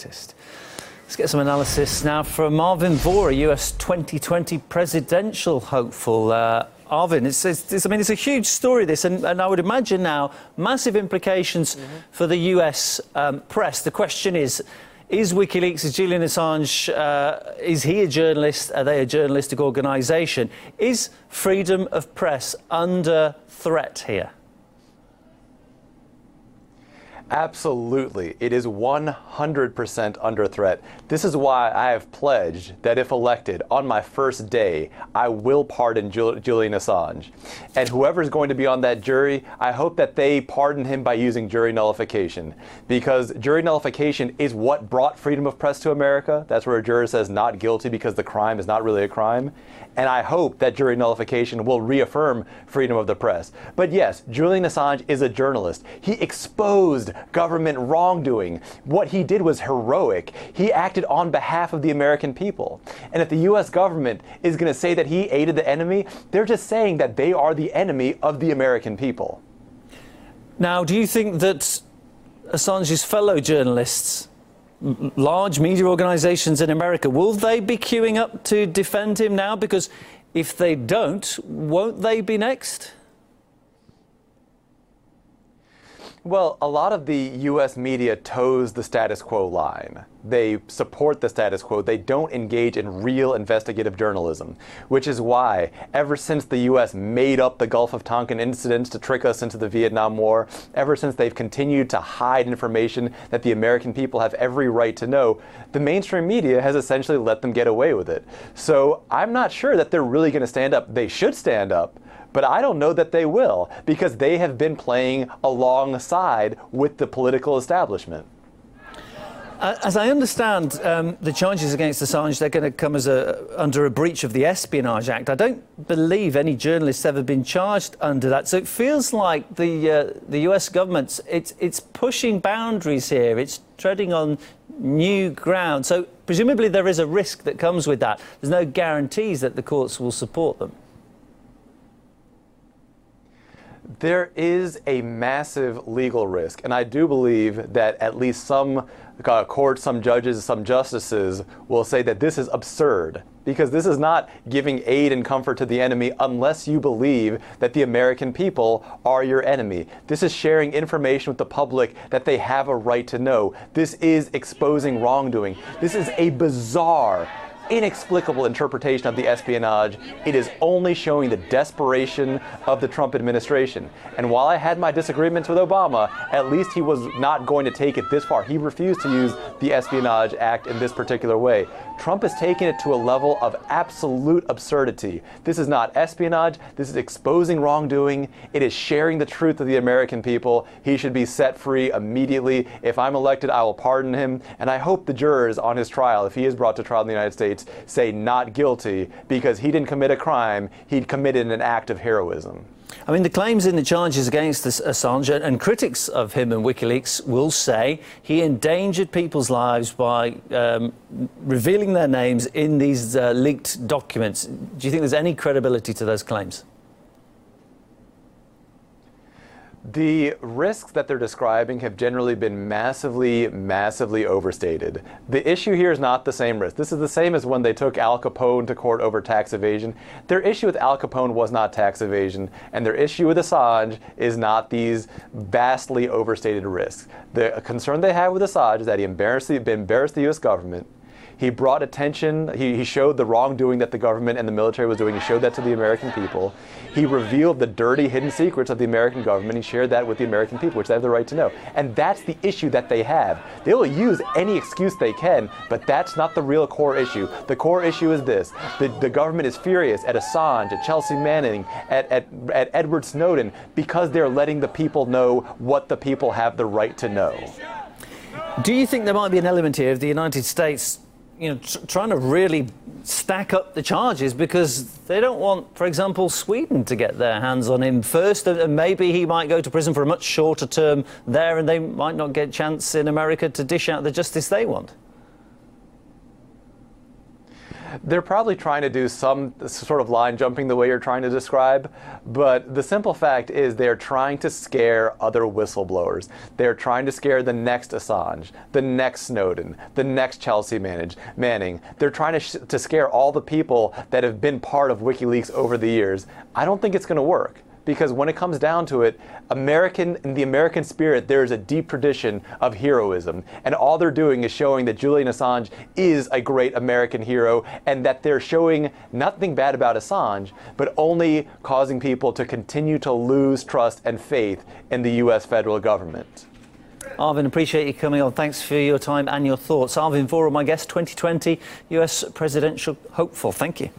scientist. Let's get some analysis now from Arvin Vohra, US 2020 presidential hopeful. Arvin, it's a huge story, this, and I would imagine now massive implications for the US press. The question is WikiLeaks, is Julian Assange, is he a journalist? Are they a journalistic organisation? Is freedom of press under threat here? Absolutely. It is 100% under threat. This is why I have pledged that if elected on my first day, I will pardon Julian Assange. And whoever's going to be on that jury, I hope that they pardon him by using jury nullification. Because jury nullification is what brought freedom of press to America. That's where a juror says not guilty because the crime is not really a crime. And I hope that jury nullification will reaffirm freedom of the press. But yes, Julian Assange is a journalist. He exposed government wrongdoing. What he did was heroic. He acted on behalf of the American people. And if the US government is going to say that he aided the enemy, they're just saying that they are the enemy of the American people. Now, do you think that Assange's fellow journalists, large media organisations in America, will they be queuing up to defend him now? Because if they don't, won't they be next? Well, a lot of the U.S. media toes the status quo line. They support the status quo. They don't engage in real investigative journalism, which is why ever since the U.S. made up the Gulf of Tonkin incidents to trick us into the Vietnam War, ever since they've continued to hide information that the American people have every right to know, the mainstream media has essentially let them get away with it. So I'm not sure that they're really going to stand up. They should stand up. But I don't know that they will, because they have been playing alongside with the political establishment. As I understand, the charges against Assange, they're going to come as under a breach of the Espionage Act. I don't believe any journalist's ever been charged under that. So it feels like the US government, it's pushing boundaries here. It's treading on new ground. So presumably there is a risk that comes with that. There's no guarantees that the courts will support them. There is a massive legal risk, and I do believe that at least some courts, some judges, some justices will say that this is absurd, because this is not giving aid and comfort to the enemy unless you believe that the American people are your enemy. This is sharing information with the public that they have a right to know. This is exposing wrongdoing. This is a bizarre, inexplicable interpretation of the espionage. It is only showing the desperation of the Trump administration. And while I had my disagreements with Obama, at least he was not going to take it this far. He refused to use the Espionage Act in this particular way. Trump has taken it to a level of absolute absurdity. This is not espionage. This is exposing wrongdoing. It is sharing the truth of the American people. He should be set free immediately. If I'm elected, I will pardon him. And I hope the jurors on his trial, if he is brought to trial in the United States, say not guilty, because he didn't commit a crime. He committed an act of heroism. I mean, the claims in the charges against Assange, and critics of him and WikiLeaks will say he endangered people's lives by revealing their names in these leaked documents. Do you think there's any credibility to those claims? The risks that they're describing have generally been massively overstated. The issue here is not the same risk. This is the same as when they took Al Capone to court over tax evasion. Their issue with Al Capone was not tax evasion, and their issue with Assange is not these vastly overstated risks. The concern they have with Assange is that he embarrassed the U.S. government. He brought attention, he showed the wrongdoing that the government and the military was doing. He showed that to the American people. He revealed the dirty, hidden secrets of the American government. He shared that with the American people, which they have the right to know. And that's the issue that they have. They will use any excuse they can, but that's not the real core issue. The core issue is this. The government is furious at Assange, at Chelsea Manning, at Edward Snowden, because they're letting the people know what the people have the right to know. Do you think there might be an element here of the United States trying to really stack up the charges because they don't want, for example, Sweden to get their hands on him first, and maybe he might go to prison for a much shorter term there, and they might not get a chance in America to dish out the justice they want? They're probably trying to do some sort of line jumping the way you're trying to describe, but the simple fact is they're trying to scare other whistleblowers. They're trying to scare the next Assange, the next Snowden, the next Chelsea Manning. They're trying to scare all the people that have been part of WikiLeaks over the years. I don't think it's going to work. Because when it comes down to it, in the American spirit, there is a deep tradition of heroism. And all they're doing is showing that Julian Assange is a great American hero, and that they're showing nothing bad about Assange, but only causing people to continue to lose trust and faith in the U.S. federal government. Arvin, appreciate you coming on. Thanks for your time and your thoughts. Arvin Vohra, my guest, 2020 US presidential hopeful. Thank you.